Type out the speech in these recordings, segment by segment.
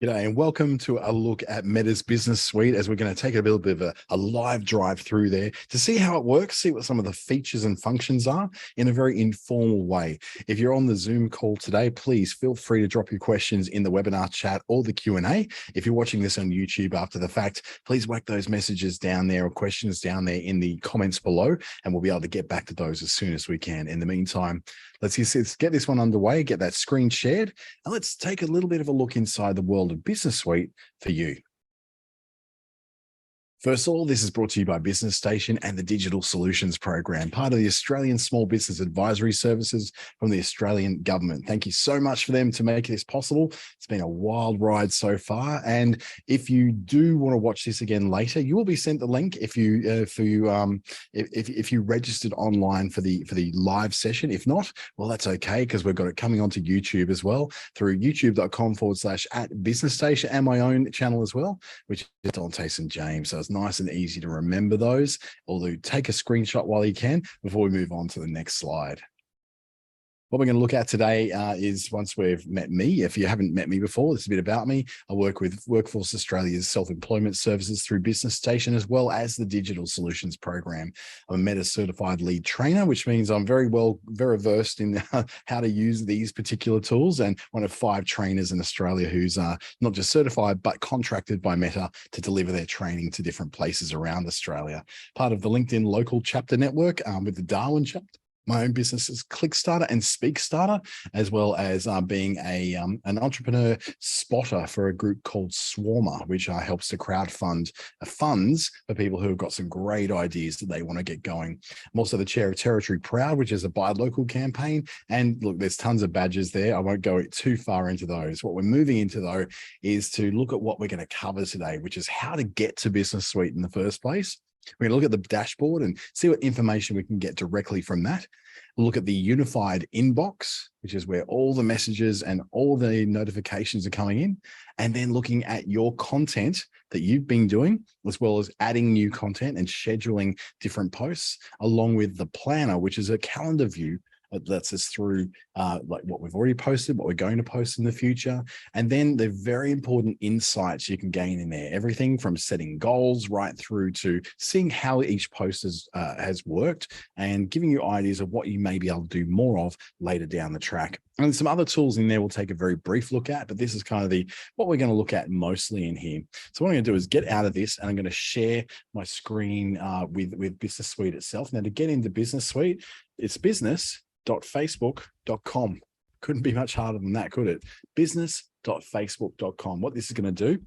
G'day and welcome to a look at Meta's Business Suite as we're going to take a little bit of a live drive through there to see how it works, see what some of the features and functions are in a very informal way. If you're on the Zoom call today, please feel free to drop your questions in the webinar chat or the Q&A. If you're watching this on YouTube after the fact, please whack those messages down there or questions down there in the comments below, and we'll be able to get back to those as soon as we can. In the meantime, let's get this one underway, get that screen shared, and let's take a little bit of a look inside the world of Business Suite for you. First of all, this is brought to you by Business Station and the Digital Solutions Program, part of the Australian Small Business Advisory Services from the Australian Government. Thank you so much for them to make this possible. It's been a wild ride so far. And if you do want to watch this again later, you will be sent the link if you registered online for the live session. If not, well, that's okay, because we've got it coming onto YouTube as well through youtube.com/@businessstation and my own channel as well, which is Dante St James. So it's nice and easy to remember those, although take a screenshot while you can before we move on to the next slide. What we're going to look at today is, once we've met me, if you haven't met me before, this is a bit about me. I work with Workforce Australia's self-employment services through Business Station, as well as the Digital Solutions Program. I'm a Meta certified lead trainer, which means I'm very versed in how to use these particular tools, and one of 5 trainers in Australia who's not just certified, but contracted by Meta to deliver their training to different places around Australia. Part of the LinkedIn local chapter network with the Darwin chapter. My own business is Clickstarter and Speakstarter, as well as being an entrepreneur spotter for a group called Swarmer, which helps to crowdfund funds for people who have got some great ideas that they want to get going. I'm also the chair of Territory Proud, which is a buy local campaign. And look, there's tons of badges there. I won't go too far into those. What we're moving into, though, is to look at what we're going to cover today, which is how to get to Business Suite in the first place. We're going to look at the dashboard and see what information we can get directly from that. We'll look at the unified inbox, which is where all the messages and all the notifications are coming in, and then looking at your content that you've been doing, as well as adding new content and scheduling different posts, along with the planner, which is a calendar view that lets us through like what we've already posted, what we're going to post in the future, and then the very important insights you can gain in there. Everything from setting goals right through to seeing how each post has worked, and giving you ideas of what you may be able to do more of later down the track. And some other tools in there we'll take a very brief look at, but this is kind of what we're going to look at mostly in here. So what I'm going to do is get out of this, and I'm going to share my screen with Business Suite itself. Now, to get into Business Suite, it's business.facebook.com. Couldn't be much harder than that, could it? Business.facebook.com. What this is going to do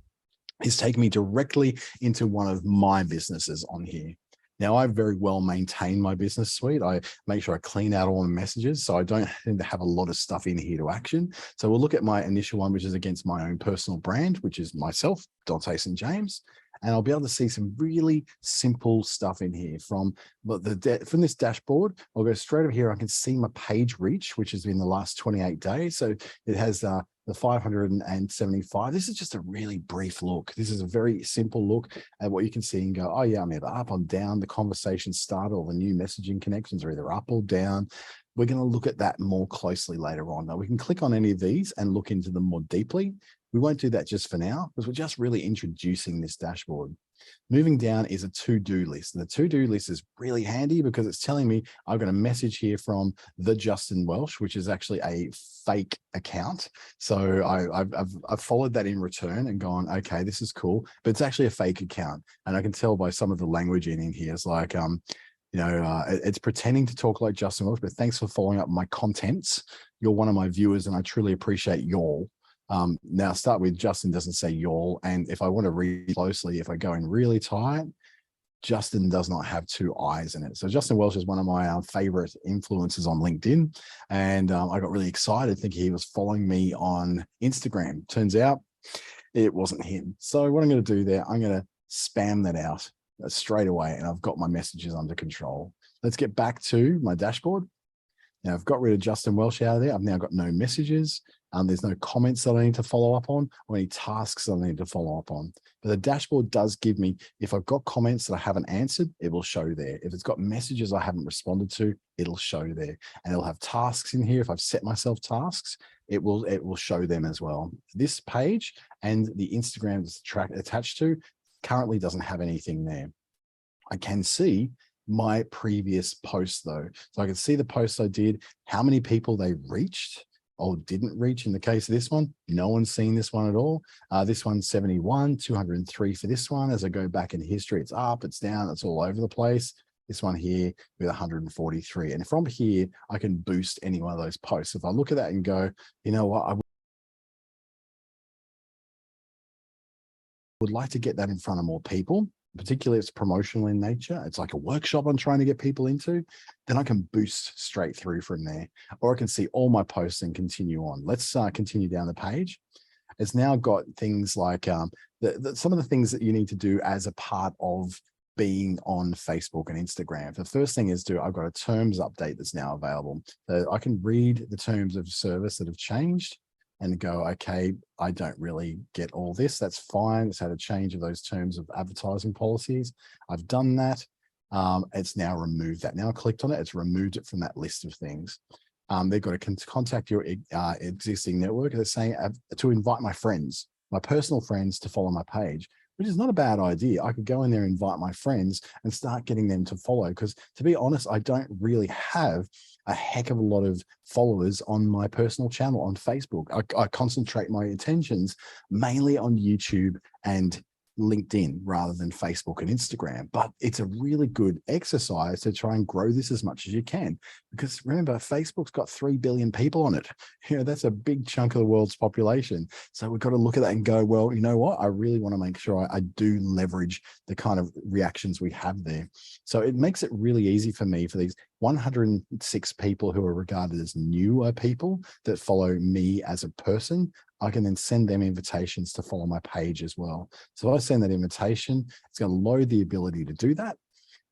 is take me directly into one of my businesses on here. Now, I very well maintain my Business Suite. I make sure I clean out all the messages, so I don't tend to have a lot of stuff in here to action. So we'll look at my initial one, which is against my own personal brand, which is myself, Dante St James. And I'll be able to see some really simple stuff in here from this dashboard. I'll go straight over here. I can see my page reach, which has been the last 28 days. So it has the 575. This is just a really brief look. This is a very simple look at what you can see and go, oh yeah, I'm either up or down. The conversation started, or the new messaging connections are either up or down. We're going to look at that more closely later on. Now, we can click on any of these and look into them more deeply. We won't do that just for now, because we're just really introducing this dashboard. Moving down is a to-do list. And the to-do list is really handy because it's telling me I've got a message here from the Justin Welsh, which is actually a fake account. So I've followed that in return and gone, okay, this is cool, but it's actually a fake account. And I can tell by some of the language in here. It's like, it's pretending to talk like Justin Welsh, but thanks for following up my contents. You're one of my viewers, and I truly appreciate y'all. Now start with Justin doesn't say y'all. And if I want to read closely, if I go in really tight, Justin does not have 2 eyes in it. So Justin Welsh is one of my favorite influencers on LinkedIn. And I got really excited thinking he was following me on Instagram. Turns out it wasn't him. So what I'm going to do there, I'm going to spam that out straight away. And I've got my messages under control. Let's get back to my dashboard. Now I've got rid of Justin Welsh out of there. I've now got no messages. There's no comments that I need to follow up on or any tasks that I need to follow up on. But the dashboard does give me, if I've got comments that I haven't answered, it will show there. If it's got messages I haven't responded to, it'll show there. And it'll have tasks in here. If I've set myself tasks, it will show them as well. This page and the Instagram track attached to currently doesn't have anything there. I can see my previous posts though. So I can see the posts I did, how many people they reached or didn't reach. In the case of this one, no one's seen this one at all. This one's 71, 203 for this one. As I go back in history, it's up, it's down, it's all over the place. This one here with 143. And from here, I can boost any one of those posts. If I look at that and go, you know what, I would like to get that in front of more people, particularly if it's promotional in nature, it's like a workshop I'm trying to get people into, then I can boost straight through from there. Or I can see all my posts and continue on. Let's continue down the page. It's now got things like some of the things that you need to do as a part of being on Facebook and Instagram. The first thing is I've got a terms update that's now available. So I can read the terms of service that have changed and go, okay, I don't really get all this. That's fine. It's had a change of those terms of advertising policies. I've done that. It's now removed that. Now I clicked on it, it's removed it from that list of things. They've got to contact your existing network. They're saying to invite my friends, my personal friends to follow my page, which is not a bad idea. I could go in there, invite my friends and start getting them to follow. Because to be honest, I don't really have a heck of a lot of followers on my personal channel on Facebook. I concentrate my attentions mainly on YouTube and LinkedIn rather than Facebook and Instagram. But it's a really good exercise to try and grow this as much as you can. Because remember, Facebook's got 3 billion people on it. You know, that's a big chunk of the world's population. So we've got to look at that and go, well, you know what? I really want to make sure I do leverage the kind of reactions we have there. So it makes it really easy for me for these 106 people who are regarded as newer people that follow me as a person. I can then send them invitations to follow my page as well. So if I send that invitation, it's going to load the ability to do that.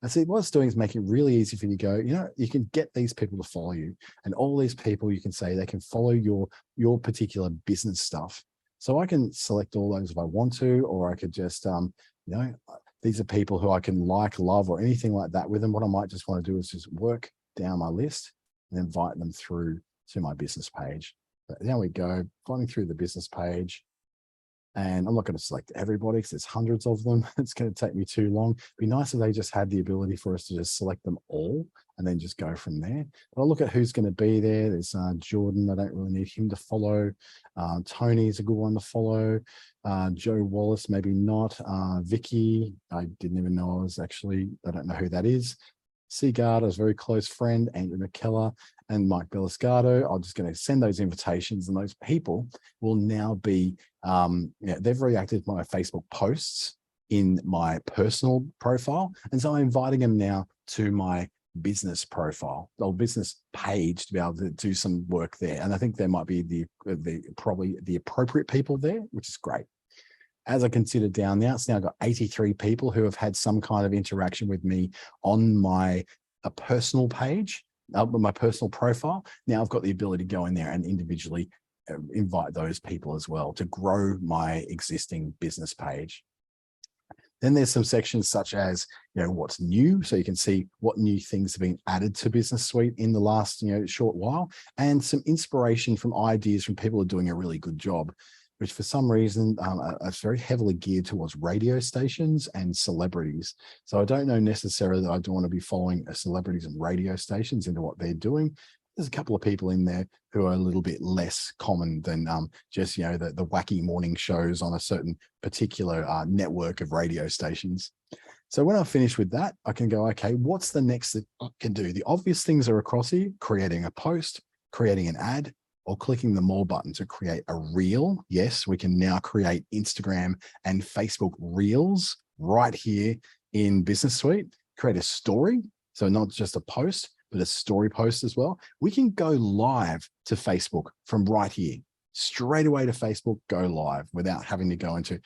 And see, what it's doing is making it really easy for you to go, you know, you can get these people to follow you. And all these people, you can say they can follow your particular business stuff. So I can select all those if I want to, or I could just, you know, these are people who I can like, love, or anything like that with them. What I might just want to do is just work down my list and invite them through to my business page. There we go, finding through the business page. And I'm not going to select everybody because there's hundreds of them. It's going to take me too long. It'd be nice if they just had the ability for us to just select them all and then just go from there. But I'll look at who's going to be there. There's Jordan. I don't really need him to follow. Tony's a good one to follow. Joe Wallace, maybe not. Vicky, I didn't even know I don't know who that is. Seagard, is a very close friend, Andrew McKellar and Mike Belliscardo. I'm just going to send those invitations, and those people will now be, they've reacted to my Facebook posts in my personal profile. And so I'm inviting them now to my business profile or business page to be able to do some work there. And I think there might be probably the appropriate people there, which is great. As I consider down now, it's now got 83 people who have had some kind of interaction with me on my personal page, my personal profile. Now I've got the ability to go in there and individually invite those people as well to grow my existing business page. Then there's some sections such as, you know, what's new. So you can see what new things have been added to Business Suite in the last, short while, and some inspiration from ideas from people who are doing a really good job, which for some reason it's very heavily geared towards radio stations and celebrities. So I don't know necessarily that I don't want to be following celebrities and radio stations into what they're doing. There's a couple of people in there who are a little bit less common than just, the wacky morning shows on a certain particular network of radio stations. So when I finish with that, I can go, okay, what's the next that I can do? The obvious things are across here: creating a post, creating an ad, or clicking the more button to create a reel. Yes, we can now create Instagram and Facebook reels right here in Business Suite. Create a story, so not just a post, but a story post as well. We can go live to Facebook from right here, straight away to Facebook, go live without having to go into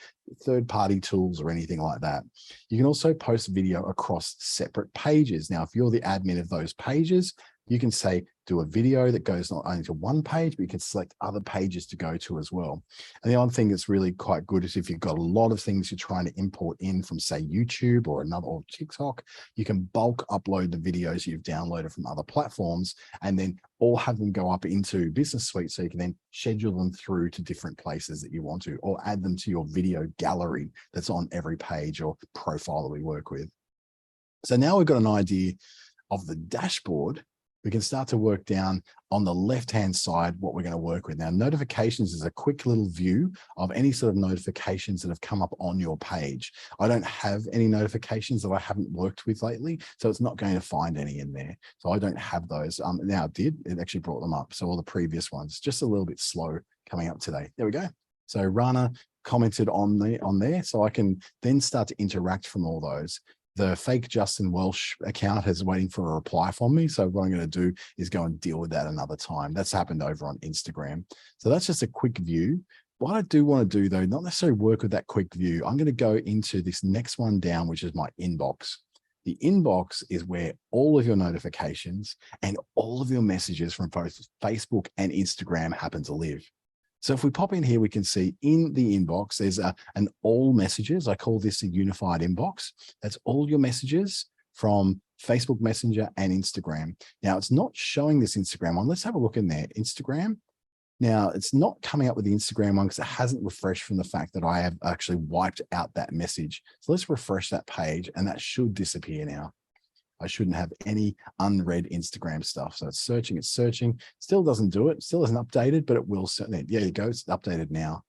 third-party tools or anything like that. You can also post video across separate pages. Now, if you're the admin of those pages, you can say, do a video that goes not only to one page, but you can select other pages to go to as well. And the other thing that's really quite good is if you've got a lot of things you're trying to import in from, say, YouTube or TikTok, you can bulk upload the videos you've downloaded from other platforms and then all have them go up into Business Suite, so you can then schedule them through to different places that you want to, or add them to your video gallery that's on every page or profile that we work with. So now we've got an idea of the dashboard. We can start to work down on the left-hand side what we're going to work with. Now, notifications is a quick little view of any sort of notifications that have come up on your page. I don't have any notifications that I haven't worked with lately, so it's not going to find any in there. So I don't have those. Now it actually brought them up. So all the previous ones, just a little bit slow coming up today. There we go. So Rana commented on there, so I can then start to interact from all those. The fake Justin Welsh account is waiting for a reply from me. So what I'm going to do is go and deal with that another time. That's happened over on Instagram. So that's just a quick view. What I do want to do though, not necessarily work with that quick view. I'm going to go into this next one down, which is my inbox. The inbox is where all of your notifications and all of your messages from both Facebook and Instagram happen to live. So if we pop in here, we can see in the inbox, there's an all messages. I call this a unified inbox. That's all your messages from Facebook Messenger and Instagram. Now, it's not showing this Instagram one. Let's have a look in there. Instagram. Now, it's not coming up with the Instagram one because it hasn't refreshed from the fact that I have actually wiped out that message. So let's refresh that page and that should disappear now. I shouldn't have any unread Instagram stuff. So it's searching, still doesn't do it, still isn't updated, but it will certainly. There you go, it's updated now.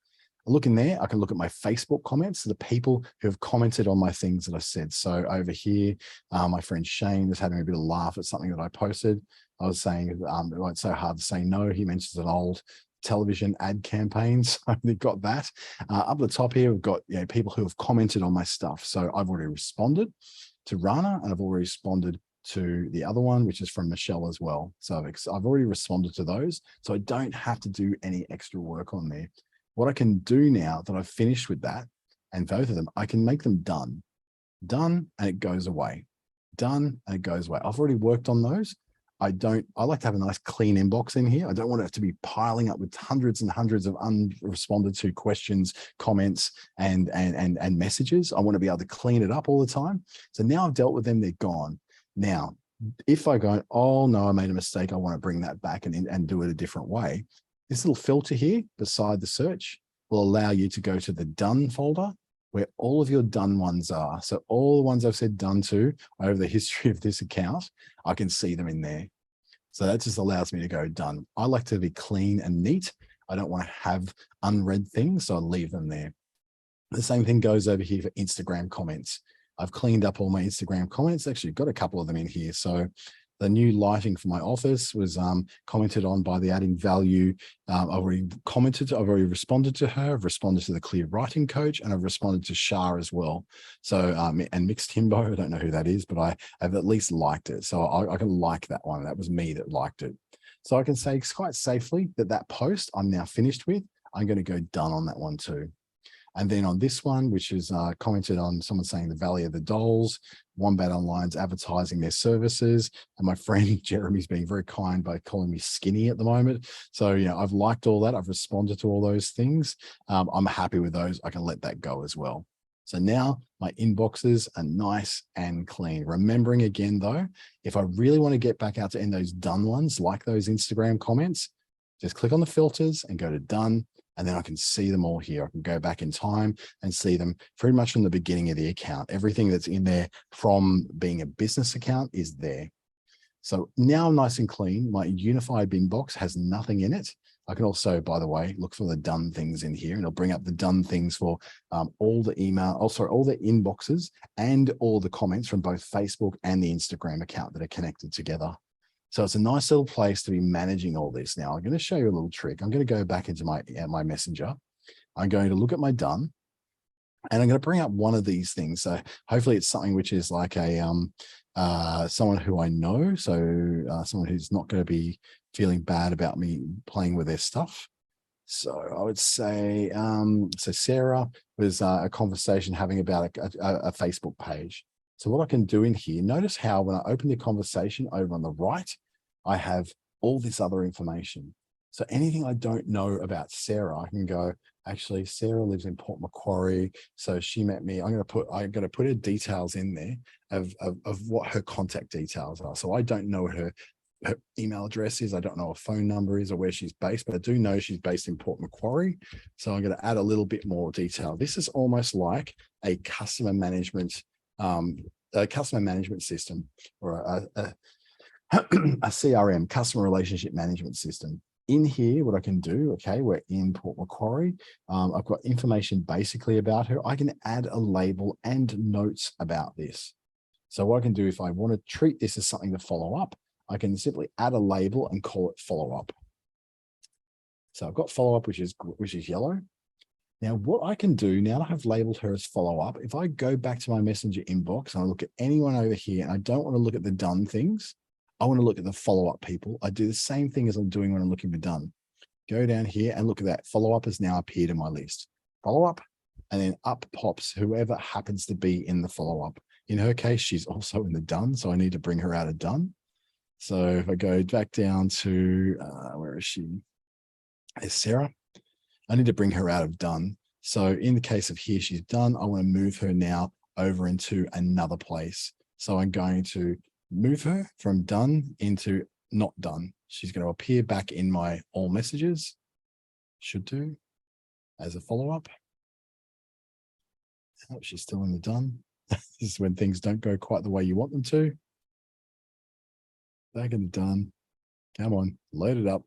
I look in there, I can look at my Facebook comments, the people who have commented on my things that I said. So over here, my friend Shane was having a bit of a laugh at something that I posted. I was saying, it's so hard to say no. He mentions an old television ad campaign. So they've got that. Up the top here, we've got people who have commented on my stuff. So I've already responded to Rana, and I've already responded to the other one, which is from Michelle as well. So I've already responded to those, so I don't have to do any extra work on there. What I can do now that I've finished with that, and both of them, I can make them done, and it goes away, done, and it goes away. I've already worked on those. I like to have a nice clean inbox in here. I don't want it to be piling up with hundreds and hundreds of unresponded to questions, comments, and messages. I want to be able to clean it up all the time. So now I've dealt with them, they're gone. Now, if I go, oh no, I made a mistake, I want to bring that back and do it a different way. This little filter here beside the search will allow you to go to the done folder where all of your done ones are. So all the ones I've said done to over the history of this account, I can see them in there. So that just allows me to go done. I like to be clean and neat. I don't want to have unread things, so I leave them there. The same thing goes over here for Instagram comments. I've cleaned up all my Instagram comments. Actually, got a couple of them in here. So the new lighting for my office was commented on by the Adding Value. I've already responded to her. I've responded to the Clear Writing Coach, and I've responded to Shah as well. So, and Mixed Himbo, I don't know who that is, but I have at least liked it. So I can like that one. That was me that liked it. So I can say quite safely that post I'm now finished with. I'm going to go done on that one too. And then on this one, which is commented on someone saying the Valley of the Dolls, Wombat Online's advertising their services. And my friend Jeremy's being very kind by calling me skinny at the moment. So, I've liked all that. I've responded to all those things. I'm happy with those. I can let that go as well. So now my inboxes are nice and clean. Remembering again, though, if I really want to get back out to end those done ones, like those Instagram comments, just click on the filters and go to done. And then I can see them all here. I can go back in time and see them pretty much from the beginning of the account. Everything that's in there from being a business account is there. So now I'm nice and clean. My unified inbox has nothing in it. I can also, by the way, look for the done things in here, and it'll bring up the done things for all the all the inboxes and all the comments from both Facebook and the Instagram account that are connected together. So it's a nice little place to be managing all this. Now I'm going to show you a little trick. I'm going to go back into my messenger. I'm going to look at my done, and I'm going to bring up one of these things. So hopefully it's something which is like a someone who I know. So someone who's not going to be feeling bad about me playing with their stuff. So I would say, so Sarah was a conversation having about a Facebook page. So what I can do in here, notice how when I open the conversation over on the right, I have all this other information. So anything I don't know about Sarah, I can go, actually, Sarah lives in Port Macquarie. So she met me. I'm going to put her details in there of what her contact details are. So I don't know her email address is. I don't know her phone number is or where she's based, but I do know she's based in Port Macquarie. So I'm going to add a little bit more detail. This is almost like a customer management system, or a CRM, customer relationship management system. In here, what I can do, okay, we're in Port Macquarie. I've got information basically about her. I can add a label and notes about this. So what I can do, if I want to treat this as something to follow up, I can simply add a label and call it follow up. So I've got follow up, which is yellow. Now, what I can do, now that I've labeled her as follow up, if I go back to my messenger inbox and I look at anyone over here, and I don't want to look at the done things, I want to look at the follow-up people. I do the same thing as I'm doing when I'm looking for done. Go down here and look at that. Follow-up has now appeared in my list. Follow-up, and then up pops whoever happens to be in the follow-up. In her case, she's also in the done, so I need to bring her out of done. So if I go back down to, where is she? There's Sarah. I need to bring her out of done. So in the case of here, she's done. I want to move her now over into another place. So I'm going to move her from done into not done. She's going to appear back in my all messages, should do, as a follow-up. Oh, she's still in the done. This is when things don't go quite the way you want them to. Back in the done. Come on, load it up.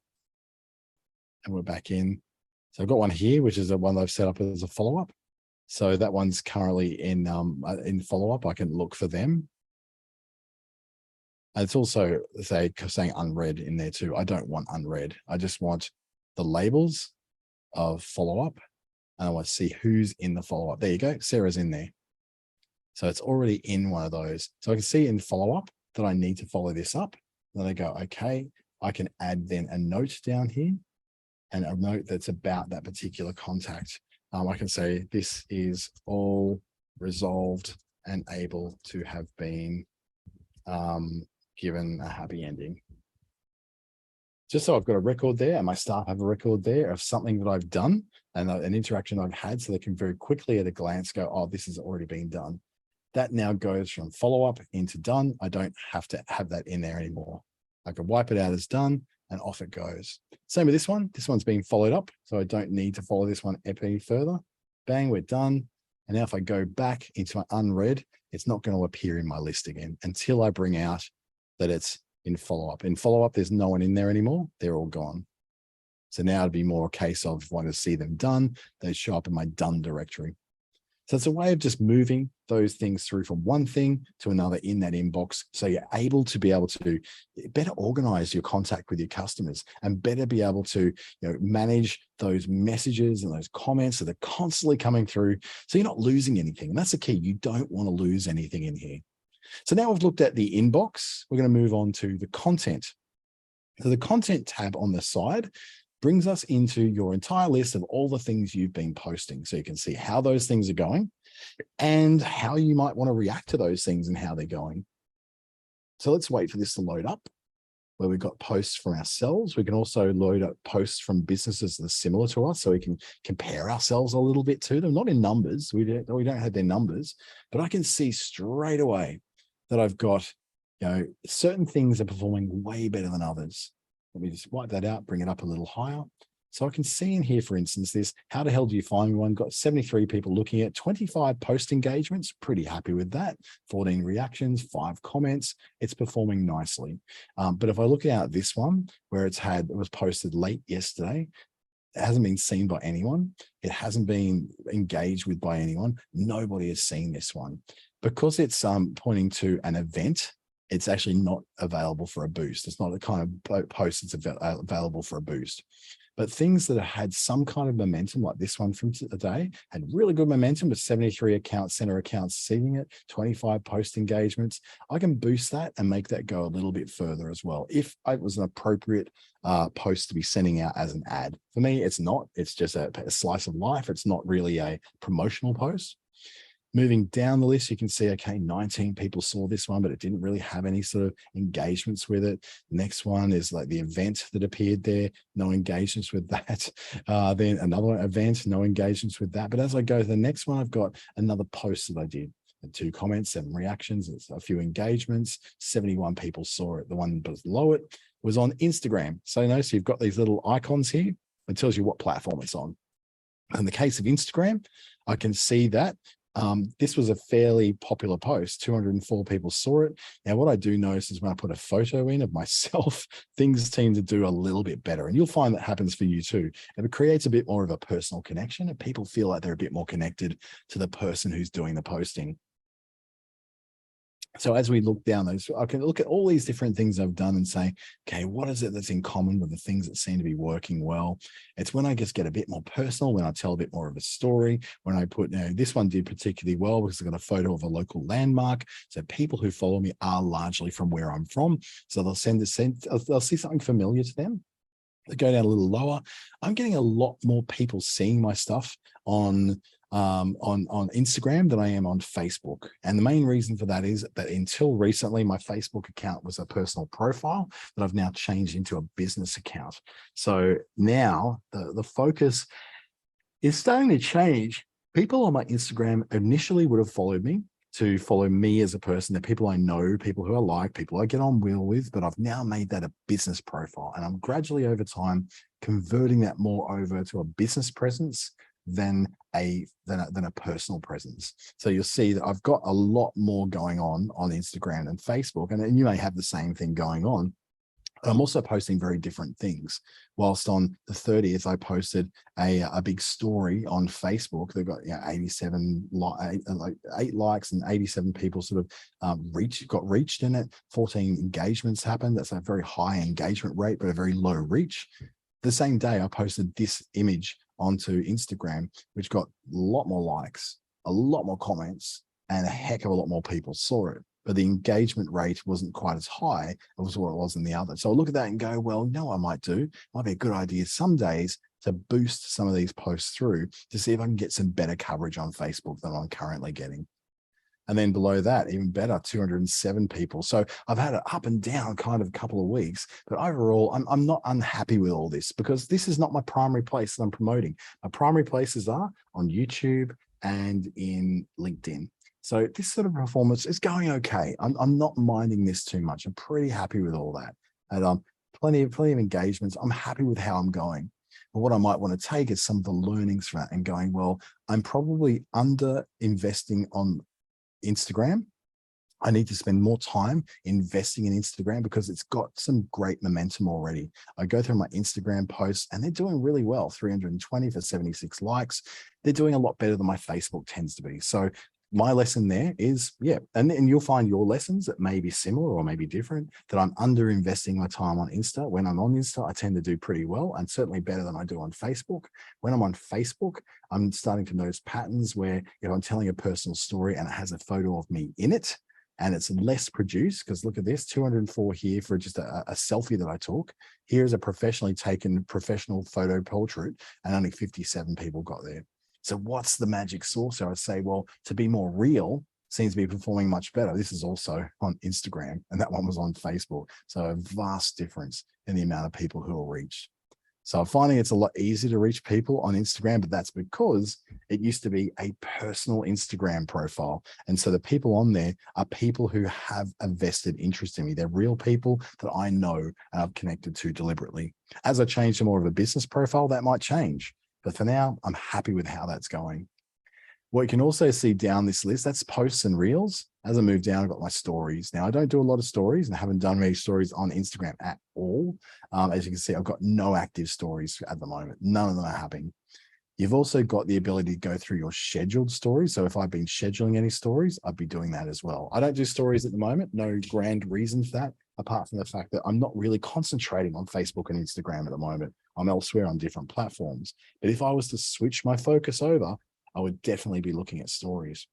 And we're back in. So I've got one here, which is the one I've set up as a follow-up. So that one's currently in follow-up. I can look for them. And it's also saying unread in there too. I don't want unread. I just want the labels of follow-up, and I want to see who's in the follow-up. There you go. Sarah's in there. So it's already in one of those. So I can see in follow-up that I need to follow this up. Then I go, okay, I can add then a note down here, and a note that's about that particular contact. I can say this is all resolved and able to have been given a happy ending. Just so I've got a record there, and my staff have a record there of something that I've done and an interaction I've had, so they can very quickly at a glance go, oh, this has already been done. That now goes from follow-up into done. I don't have to have that in there anymore. I can wipe it out as done, and off it goes. Same with this one. This one's being followed up, so I don't need to follow this one any further. Bang, we're done. And now if I go back into my unread, it's not going to appear in my list again until I bring out that it's in follow-up. In follow-up, there's no one in there anymore. They're all gone. So now it'd be more a case of wanting to see them done. They show up in my done directory. So it's a way of just moving those things through from one thing to another in that inbox. So you're able to better organize your contact with your customers and better be able to manage those messages and those comments that are constantly coming through. So you're not losing anything. And that's the key. You don't want to lose anything in here. So now we've looked at the inbox. We're going to move on to the content. So the content tab on the side brings us into your entire list of all the things you've been posting. So you can see how those things are going and how you might want to react to those things and how they're going. So let's wait for this to load up, where we've got posts from ourselves. We can also load up posts from businesses that are similar to us, so we can compare ourselves a little bit to them, not in numbers. We don't have their numbers, but I can see straight away that I've got, certain things are performing way better than others. Let me just wipe that out, bring it up a little higher. So I can see in here, for instance, this, how the hell do you find one? Got 73 people looking at 25 post engagements. Pretty happy with that. 14 reactions, 5 comments. It's performing nicely. But if I look at this one, where it was posted late yesterday, it hasn't been seen by anyone. It hasn't been engaged with by anyone. Nobody has seen this one. Because it's pointing to an event, it's actually not available for a boost. It's not a kind of post that's available for a boost. But things that have had some kind of momentum, like this one from today, had really good momentum with 73 center accounts seeing it, 25 post engagements. I can boost that and make that go a little bit further as well, if it was an appropriate post to be sending out as an ad. For me, it's not. It's just a slice of life. It's not really a promotional post. Moving down the list, you can see, okay, 19 people saw this one, but it didn't really have any sort of engagements with it. Next one is like the event that appeared there, no engagements with that. Then another event, no engagements with that. But as I go to the next one, I've got another post that I did. 2 comments, 7 reactions, it's a few engagements, 71 people saw it. The one below it was on Instagram. So notice you've got these little icons here. It tells you what platform it's on. In the case of Instagram, I can see that this was a fairly popular post. 204 people saw it. Now, what I do notice is when I put a photo in of myself, things seem to do a little bit better. And you'll find that happens for you too. And it creates a bit more of a personal connection, and people feel like they're a bit more connected to the person who's doing the posting. So as we look down those, I can look at all these different things I've done and say, okay, what is it that's in common with the things that seem to be working well? It's when I just get a bit more personal, when I tell a bit more of a story, when I put, this one did particularly well because I got a photo of a local landmark. So people who follow me are largely from where I'm from. So they'll they'll see something familiar to them. They go down a little lower. I'm getting a lot more people seeing my stuff on Instagram than I am on Facebook. And the main reason for that is that until recently, my Facebook account was a personal profile that I've now changed into a business account. So now the focus is starting to change. People on my Instagram initially would have followed me to follow me as a person. They're people I know, people who I like, people I get on well with, but I've now made that a business profile. And I'm gradually over time converting that more over to a business presence than a personal presence. So you'll see that I've got a lot more going on Instagram and Facebook, and you may have the same thing going on. I'm also posting very different things. Whilst on the 30th, I posted a big story on Facebook that got 8 likes and 87 people sort of got reached in it. 14 engagements happened. That's a very high engagement rate, but a very low reach. The same day, I posted this image onto Instagram, which got a lot more likes, a lot more comments, and a heck of a lot more people saw it. But the engagement rate wasn't quite as high as what it was in the other. So I look at that and go, well, I might be a good idea some days to boost some of these posts through to see if I can get some better coverage on Facebook than I'm currently getting. And then below that, even better, 207 people. So I've had an up and down kind of couple of weeks, but overall, I'm not unhappy with all this because this is not my primary place that I'm promoting. My primary places are on YouTube and in LinkedIn. So this sort of performance is going okay. I'm not minding this too much. I'm pretty happy with all that. And plenty of engagements. I'm happy with how I'm going. But what I might want to take is some of the learnings from that and going, well, I'm probably under investing on Instagram. I need to spend more time investing in Instagram because it's got some great momentum already. I go through my Instagram posts and they're doing really well. 320 for 76 likes. They're doing a lot better than my Facebook tends to be. So my lesson there is, and you'll find your lessons that may be similar or maybe different, that I'm under investing my time on Insta. When I'm on Insta, I tend to do pretty well and certainly better than I do on Facebook. When I'm on Facebook, I'm starting to notice patterns where if I'm telling a personal story and it has a photo of me in it, and it's less produced, because look at this, 204 here for just a selfie that I took. Here's a professionally taken professional photo portrait, and only 57 people got there. So what's the magic sauce? So I'd say, well, to be more real seems to be performing much better. This is also on Instagram, and that one was on Facebook. So a vast difference in the amount of people who are reached. So I'm finding it's a lot easier to reach people on Instagram, but that's because it used to be a personal Instagram profile. And so the people on there are people who have a vested interest in me. They're real people that I know and I've connected to deliberately. As I change to more of a business profile, that might change. But for now, I'm happy with how that's going. What you can also see down this list, that's posts and reels. As I move down, I've got my stories. Now, I don't do a lot of stories and haven't done many stories on Instagram at all. As you can see, I've got no active stories at the moment. None of them are happening. You've also got the ability to go through your scheduled stories. So if I've been scheduling any stories, I'd be doing that as well. I don't do stories at the moment. No grand reason for that, apart from the fact that I'm not really concentrating on Facebook and Instagram at the moment. I'm elsewhere on different platforms. But if I was to switch my focus over, I would definitely be looking at stories.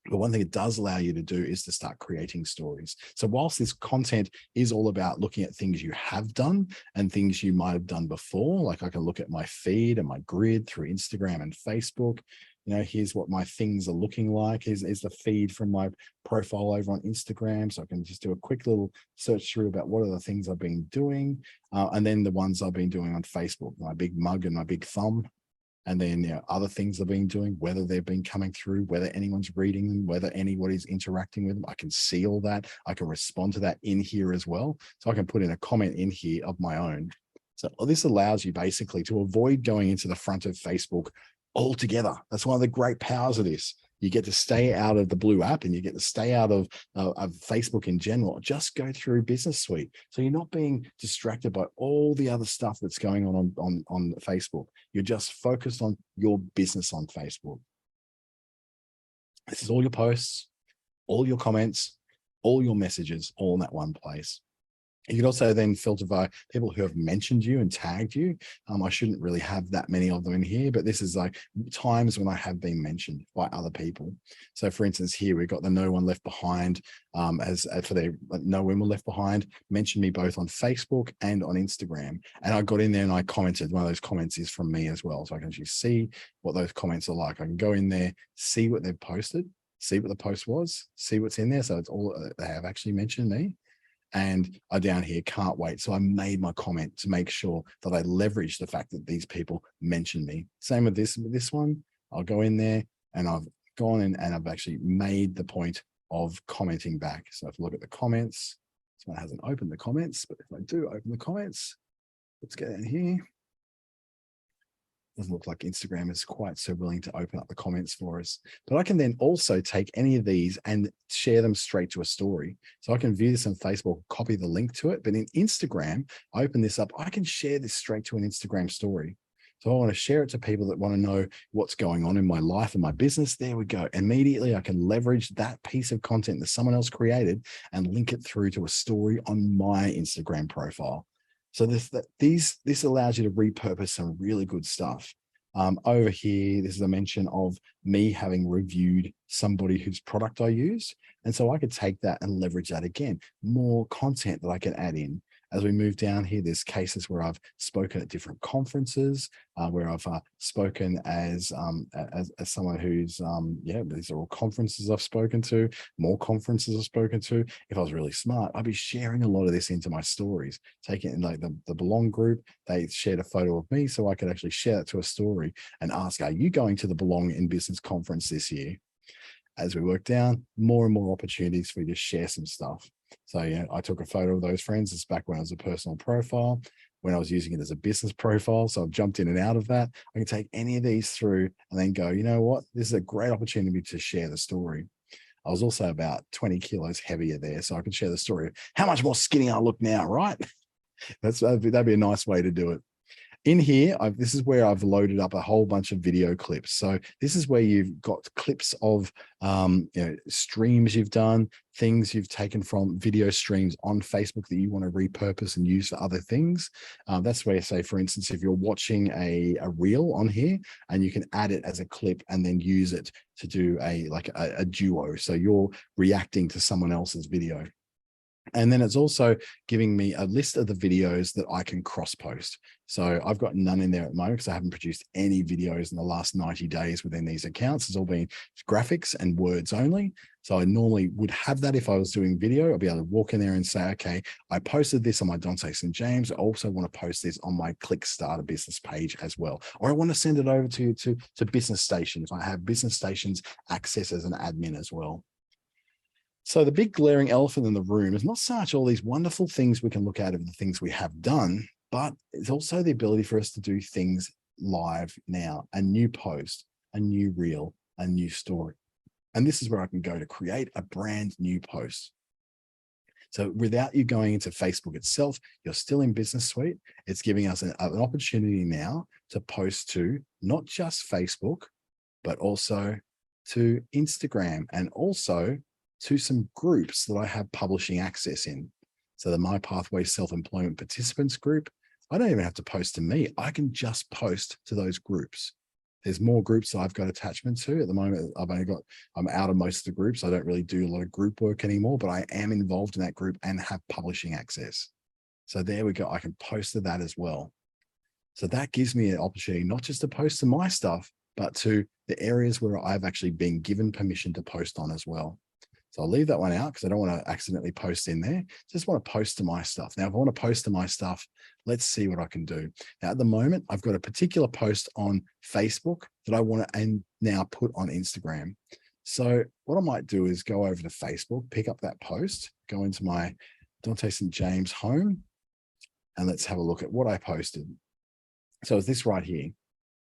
But one thing it does allow you to do is to start creating stories. So whilst this content is all about looking at things you have done and things you might have done before, like I can look at my feed and my grid through Instagram and Facebook. Here's what my things are looking like. Here's the feed from my profile over on Instagram. So I can just do a quick little search through about what are the things I've been doing. And then the ones I've been doing on Facebook, my big mug and my big thumb. And then other things I've been doing, whether they've been coming through, whether anyone's reading them, whether anybody's interacting with them. I can see all that. I can respond to that in here as well. So I can put in a comment in here of my own. So this allows you basically to avoid going into the front of Facebook altogether. That's one of the great powers of this. You get to stay out of the blue app and you get to stay out of Facebook in general. Just go through Business Suite. So you're not being distracted by all the other stuff that's going on Facebook. You're just focused on your business on Facebook. This is all your posts, all your comments, all your messages, all in that one place. You can also then filter by people who have mentioned you and tagged you. I shouldn't really have that many of them in here, but this is like times when I have been mentioned by other people. So for instance, here we've got the No One Left Behind, as for the No Women Left Behind, mentioned me both on Facebook and on Instagram. And I got in there and I commented. One of those comments is from me as well. So I can actually see what those comments are like. I can go in there, see what they've posted, see what the post was, see what's in there. So it's all, they have actually mentioned me. And I down here can't wait. So I made my comment to make sure that I leverage the fact that these people mentioned me. Same with this one. I'll go in there and I've gone in and I've actually made the point of commenting back. So if you look at the comments, this one hasn't opened the comments, but if I do open the comments, let's get in here. Doesn't look like Instagram is quite so willing to open up the comments for us. But I can then also take any of these and share them straight to a story. So I can view this on Facebook, copy the link to it. But in Instagram, I open this up, I can share this straight to an Instagram story. So I want to share it to people that want to know what's going on in my life and my business. There we go. Immediately, I can leverage that piece of content that someone else created and link it through to a story on my Instagram profile. So this allows you to repurpose some really good stuff. Over here, this is a mention of me having reviewed somebody whose product I use. And so I could take that and leverage that again, more content that I can add in. As we move down here, there's cases where I've spoken at different conferences, where I've spoken as someone who's, these are all conferences I've spoken to, more conferences I've spoken to. If I was really smart, I'd be sharing a lot of this into my stories, taking it in like the Belong group. They shared a photo of me, so I could actually share it to a story and ask, are you going to the Belong in Business conference this year? As we work down, more and more opportunities for you to share some stuff. So I took a photo of those friends. It's back when it was a personal profile, when I was using it as a business profile. So I've jumped in and out of that. I can take any of these through and then go, you know what? This is a great opportunity to share the story. I was also about 20 kilos heavier there. So I could share the story of how much more skinny I look now, right? That'd be a nice way to do it. In here, this is where I've loaded up a whole bunch of video clips. So this is where you've got clips of streams you've done, things you've taken from video streams on Facebook that you want to repurpose and use for other things. That's where, say, for instance, if you're watching a reel on here and you can add it as a clip and then use it to do a duo. So you're reacting to someone else's video. And then it's also giving me a list of the videos that I can cross-post. So I've got none in there at the moment because I haven't produced any videos in the last 90 days within these accounts. It's all been graphics and words only. So I normally would have that if I was doing video. I'll be able to walk in there and say, okay, I posted this on my Dante St James. I also want to post this on my Clickstarter business page as well. Or I want to send it over to Business Station if I have Business Station's access as an admin as well. So the big glaring elephant in the room is not so much all these wonderful things we can look at of the things we have done, but it's also the ability for us to do things live now, a new post, a new reel, a new story. And this is where I can go to create a brand new post. So without you going into Facebook itself, you're still in Business Suite. It's giving us an opportunity now to post to not just Facebook, but also to Instagram and also to some groups that I have publishing access in. So the My Pathway Self-Employment Participants group, I don't even have to post to me. I can just post to those groups. There's more groups that I've got attachment to. At the moment, I'm out of most of the groups. I don't really do a lot of group work anymore, but I am involved in that group and have publishing access. So there we go. I can post to that as well. So that gives me an opportunity, not just to post to my stuff, but to the areas where I've actually been given permission to post on as well. So I'll leave that one out because I don't want to accidentally post in there. Just want to post to my stuff. Now, if I want to post to my stuff, let's see what I can do. Now, at the moment, I've got a particular post on Facebook that I want to now put on Instagram. So what I might do is go over to Facebook, pick up that post, go into my Dante St James home, and let's have a look at what I posted. So it's this right here.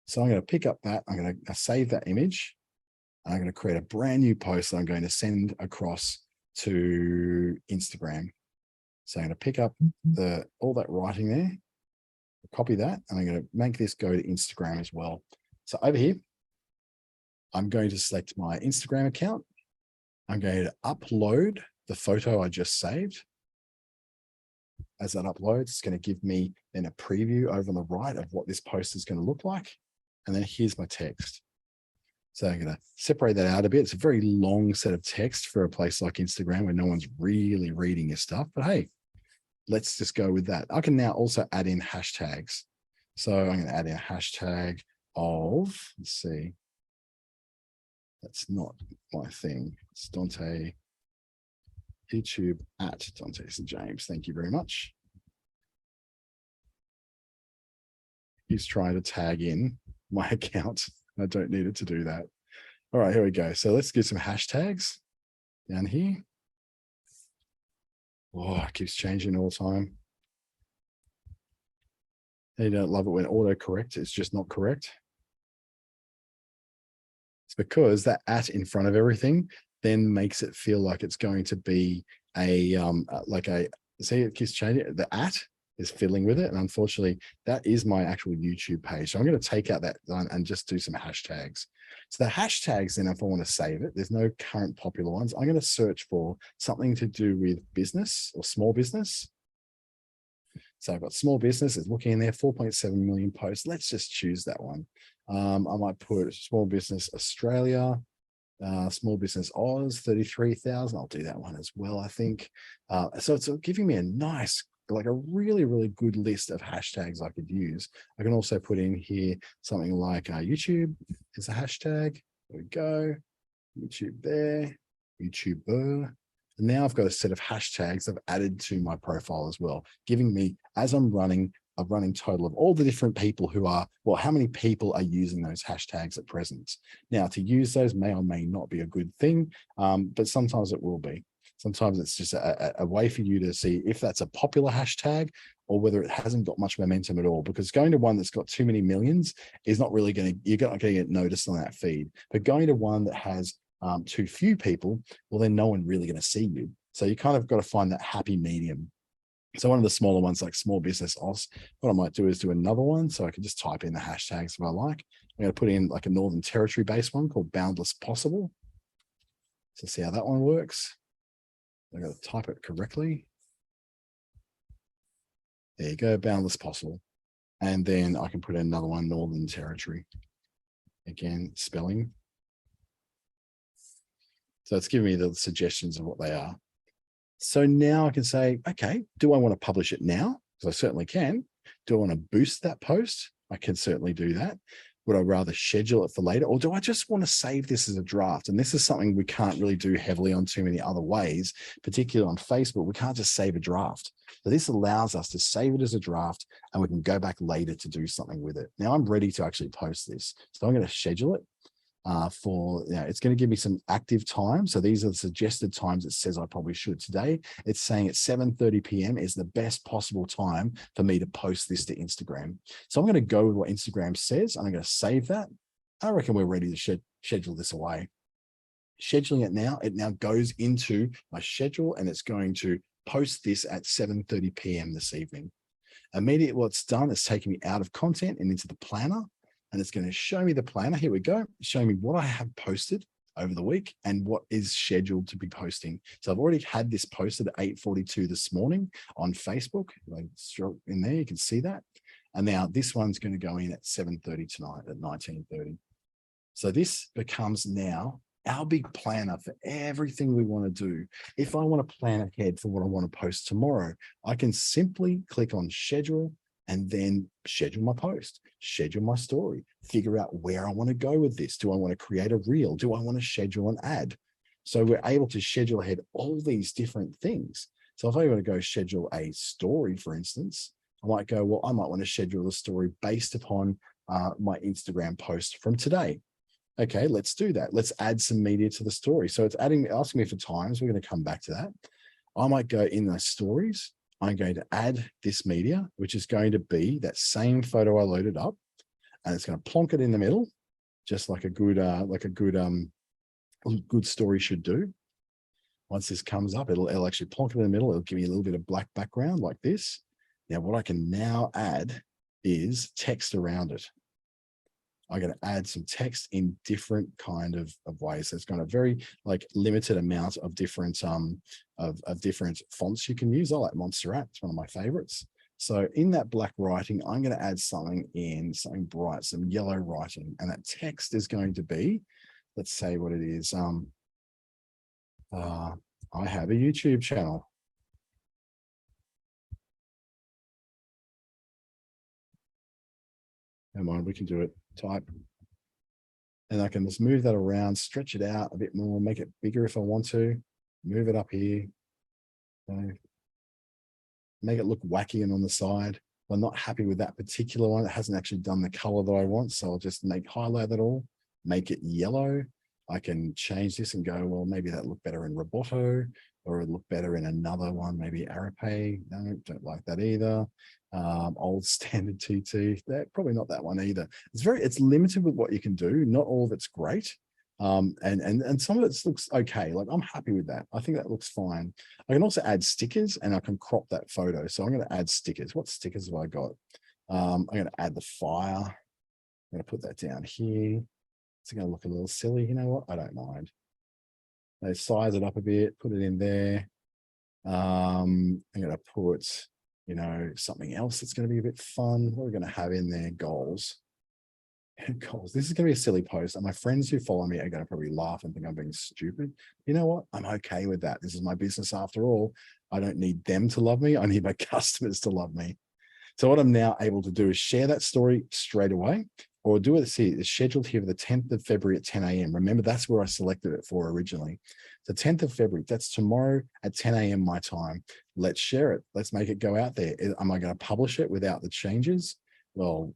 So I'm going to pick up that. I'm going to save that image. I'm going to create a brand new post that I'm going to send across to Instagram. So I'm going to pick up all that writing there, copy that, and I'm going to make this go to Instagram as well. So over here, I'm going to select my Instagram account. I'm going to upload the photo I just saved. As that uploads, it's going to give me then a preview over on the right of what this post is going to look like. And then here's my text. So I'm going to separate that out a bit. It's a very long set of text for a place like Instagram where no one's really reading your stuff. But hey, let's just go with that. I can now also add in hashtags. So I'm going to add in a hashtag of, let's see, that's not my thing. It's Dante, YouTube at Dante St James. Thank you very much. He's trying to tag in my account. I don't need it to do that. All right, here we go. So let's get some hashtags down here. Oh, it keeps changing all the time. They don't love it when autocorrect is just not correct. It's because that at in front of everything then makes it feel like it's going to be a see, it keeps changing. The at is filling with it. And unfortunately, that is my actual YouTube page. So I'm going to take out that and just do some hashtags. So the hashtags, then if I want to save it, there's no current popular ones. I'm going to search for something to do with business or small business. So I've got small business, it's looking in there, 4.7 million posts. Let's just choose that one. I might put small business Australia, small business Oz, 33,000. I'll do that one as well, I think. So it's giving me a nice, like a really, really good list of hashtags I could use. I can also put in here something like YouTube is a hashtag. There we go. YouTube there, YouTuber. And now I've got a set of hashtags I've added to my profile as well, giving me, as I'm running, a running total of all the different people who are, well, how many people are using those hashtags at present. Now, to use those may or may not be a good thing, but sometimes it will be. Sometimes it's just a way for you to see if that's a popular hashtag or whether it hasn't got much momentum at all, because going to one that's got too many millions is not really going to, you're not going to get noticed on that feed. But going to one that has too few people, well, then no one really going to see you. So you kind of got to find that happy medium. So one of the smaller ones like small business Oz, what I might do is do another one. So I can just type in the hashtags if I like. I'm going to put in like a Northern Territory based one called Boundless Possible. So see how that one works. I got to type it correctly. There you go, Boundless Possible. And then I can put in another one, Northern Territory. Again, spelling. So it's giving me the suggestions of what they are. So now I can say, okay, do I want to publish it now? Because I certainly can. Do I want to boost that post? I can certainly do that. Would I rather schedule it for later? Or do I just want to save this as a draft? And this is something we can't really do heavily on too many other ways, particularly on Facebook. We can't just save a draft. So this allows us to save it as a draft and we can go back later to do something with it. Now I'm ready to actually post this. So I'm going to schedule it. It's going to give me some active time. So these are the suggested times it says I probably should. Today, it's saying at 7:30 p.m. is the best possible time for me to post this to Instagram. So I'm going to go with what Instagram says. I'm going to save that. I reckon we're ready to schedule this away. Scheduling it now goes into my schedule and it's going to post this at 7:30 p.m. this evening. Immediately, what's done is taking me out of content and into the planner. And it's going to show me the planner. Here we go. Showing me what I have posted over the week and what is scheduled to be posting. So I've already had this posted at 8:42 this morning on Facebook. Like in there, you can see that. And now this one's going to go in at 7:30 tonight at 19:30. So this becomes now our big planner for everything we want to do. If I want to plan ahead for what I want to post tomorrow, I can simply click on schedule and then schedule my post, schedule my story, figure out where I want to go with this. Do I want to create a reel? Do I want to schedule an ad? So we're able to schedule ahead all these different things. So if I want to go schedule a story, for instance, I might go, well, I might want to schedule a story based upon my Instagram post from today. Okay, let's do that. Let's add some media to the story. So it's asking me for times. We're going to come back to that. I might go in those stories. I'm going to add this media, which is going to be that same photo I loaded up, and it's going to plonk it in the middle, just like a good story should do. Once this comes up, it'll actually plonk it in the middle. It'll give me a little bit of black background like this. Now, what I can now add is text around it. I'm going to add some text in different kind of ways. So it's got a very limited amount of different different fonts you can use. I like Montserrat. It's one of my favorites. So in that black writing, I'm going to add something bright, some yellow writing, and that text is going to be, let's say what it is. I have a YouTube channel. Never mind, we can do it. Type. And I can just move that around, stretch it out a bit more, make it bigger if I want to, move it up here. So make it look wacky and on the side. I'm not happy with that particular one. It hasn't actually done the color that I want. So I'll just highlight that all, make it yellow. I can change this and go, well, maybe that look better in Roboto, or it'll look better in another one, maybe Arapae. No, don't like that either. Old standard TT, probably not that one either. It's limited with what you can do. Not all of it's great. And some of it looks okay. I'm happy with that. I think that looks fine. I can also add stickers, and I can crop that photo. So I'm going to add stickers. What stickers have I got? I'm going to add the fire. I'm going to put that down here. It's going to look a little silly. You know what? I don't mind. They size it up a bit, put it in there. I'm going to put, something else that's going to be a bit fun. What are we going to have in there? Goals. Goals. This is going to be a silly post, and my friends who follow me are going to probably laugh and think I'm being stupid. You know what? I'm okay with that. This is my business after all. I don't need them to love me. I need my customers to love me. So what I'm now able to do is share that story straight away, or do it. See, it's scheduled here for the 10th of February at 10 a.m. Remember, that's where I selected it for originally. The 10th of February, that's tomorrow at 10 a.m. my time. Let's share it. Let's make it go out there. Am I going to publish it without the changes? Well,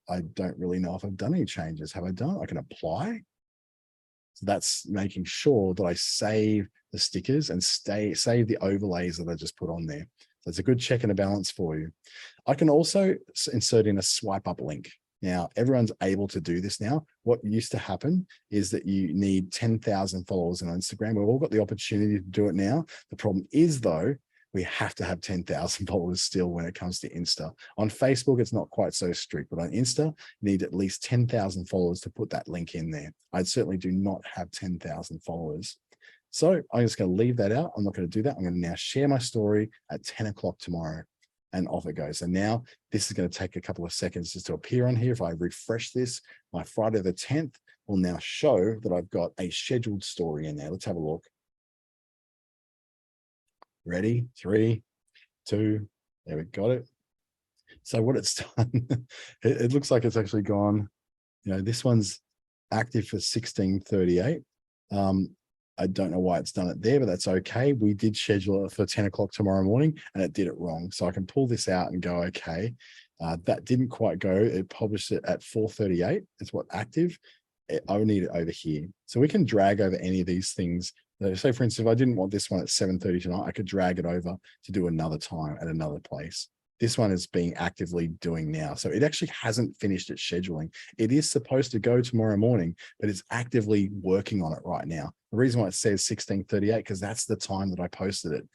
I don't really know if I've done any changes. Have I done? I can apply. So that's making sure that I save the stickers and save the overlays that I just put on there. So it's a good check and a balance for you. I can also insert in a swipe up link. Now, everyone's able to do this now. What used to happen is that you need 10,000 followers on Instagram. We've all got the opportunity to do it now. The problem is, though, we have to have 10,000 followers still when it comes to Insta. On Facebook, it's not quite so strict, but on Insta, you need at least 10,000 followers to put that link in there. I certainly do not have 10,000 followers. So I'm just going to leave that out. I'm not going to do that. I'm going to now share my story at 10 o'clock tomorrow, and off it goes. And now this is going to take a couple of seconds just to appear on here. If I refresh this, my Friday the 10th will now show that I've got a scheduled story in there. Let's have a look. Ready? 3, 2, there we got it. So what it's done, it looks like it's actually gone, this one's active for 16:38. I don't know why it's done it there, but that's okay. We did schedule it for 10 o'clock tomorrow morning, and it did it wrong. So I can pull this out and go, okay, that didn't quite go. It published it at 4:38. It's what active. I would need it over here. So we can drag over any of these things. So for instance, if I didn't want this one at 7:30 tonight, I could drag it over to do another time at another place. This one is being actively doing now. So it actually hasn't finished its scheduling. It is supposed to go tomorrow morning, but it's actively working on it right now. The reason why it says 16:38, because that's the time that I posted it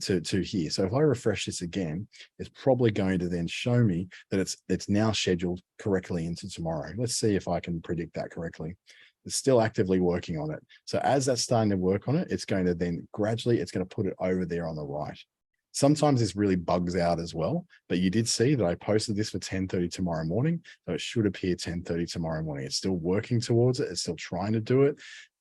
to here. So if I refresh this again, it's probably going to then show me that it's now scheduled correctly into tomorrow. Let's see if I can predict that correctly. It's still actively working on it. So as that's starting to work on it, it's going to then gradually, it's going to put it over there on the right. Sometimes this really bugs out as well, but you did see that I posted this for 10:30 tomorrow morning. So it should appear 10:30 tomorrow morning. It's still working towards it. It's still trying to do it.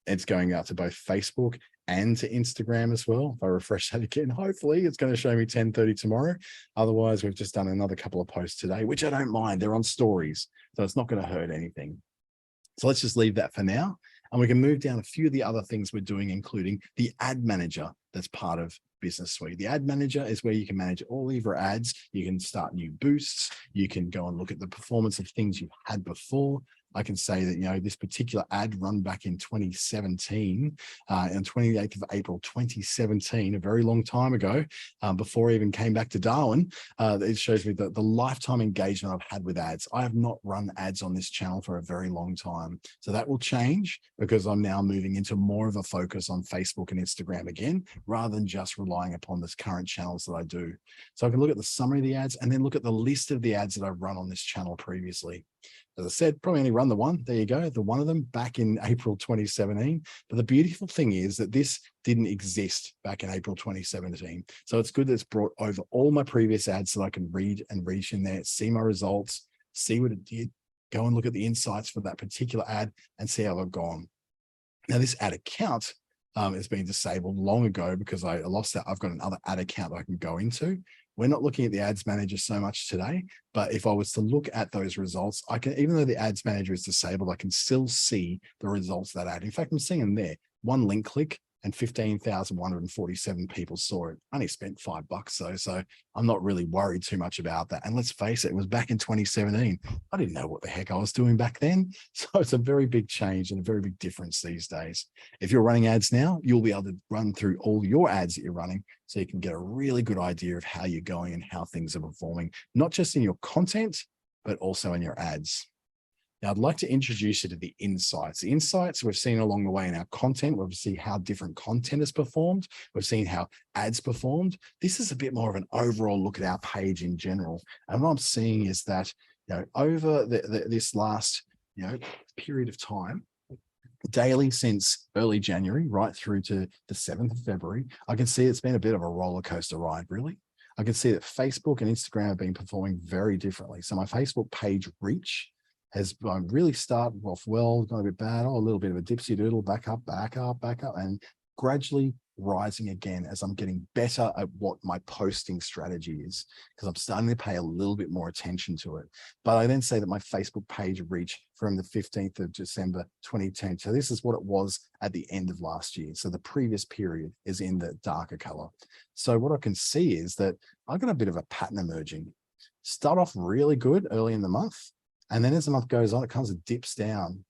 It's going out to both Facebook and to Instagram as well. If I refresh that again, hopefully it's going to show me 10:30 tomorrow. Otherwise, we've just done another couple of posts today, which I don't mind. They're on stories, so it's not going to hurt anything. So let's just leave that for now. And we can move down a few of the other things we're doing, including the ad manager that's part of Business Suite. The ad manager is where you can manage all of your ads. You can start new boosts. You can go and look at the performance of things you've had before. I can say that, you know, this particular ad run back in 2017, on 28th of April, 2017, a very long time ago, before I even came back to Darwin, it shows me the lifetime engagement I've had with ads. I have not run ads on this channel for a very long time. So that will change because I'm now moving into more of a focus on Facebook and Instagram again, rather than just relying upon this current channels that I do. So I can look at the summary of the ads and then look at the list of the ads that I've run on this channel previously. As I said, probably only run the one. There you go. The one of them back in April 2017. But the beautiful thing is that this didn't exist back in April 2017. So it's good that it's brought over all my previous ads so I can read and reach in there, see my results, see what it did, go and look at the insights for that particular ad and see how I've gone. Now, this ad account has been disabled long ago because I lost that. I've got another ad account that I can go into. We're not looking at the ads manager so much today, but if I was to look at those results, I can, even though the ads manager is disabled, I can still see the results of that ad. In fact, I'm seeing them there. One link click and 15,147 people saw it. I only spent $5 though, so I'm not really worried too much about that. And let's face it, it was back in 2017. I didn't know what the heck I was doing back then. So it's a very big change and a very big difference these days. If you're running ads now, you'll be able to run through all your ads that you're running so you can get a really good idea of how you're going and how things are performing, not just in your content, but also in your ads. Now, I'd like to introduce you to the insights. The insights we've seen along the way in our content. We've seen how different content has performed. We've seen how ads performed. This is a bit more of an overall look at our page in general. And what I'm seeing is that, you know, over this last, you know, period of time, daily since early January, right through to the 7th of February, I can see it's been a bit of a roller coaster ride, really. I can see that Facebook and Instagram have been performing very differently. So my Facebook page reach has really started off well, gone a bit bad, a little bit of a dipsy doodle, back up, and gradually rising again as I'm getting better at what my posting strategy is, because I'm starting to pay a little bit more attention to it. But I then say that my Facebook page reach from the 15th of December 2010. So this is what it was at the end of last year. So the previous period is in the darker color. So what I can see is that I've got a bit of a pattern emerging. Start off really good early in the month. And then as the month goes on, it comes and dips down.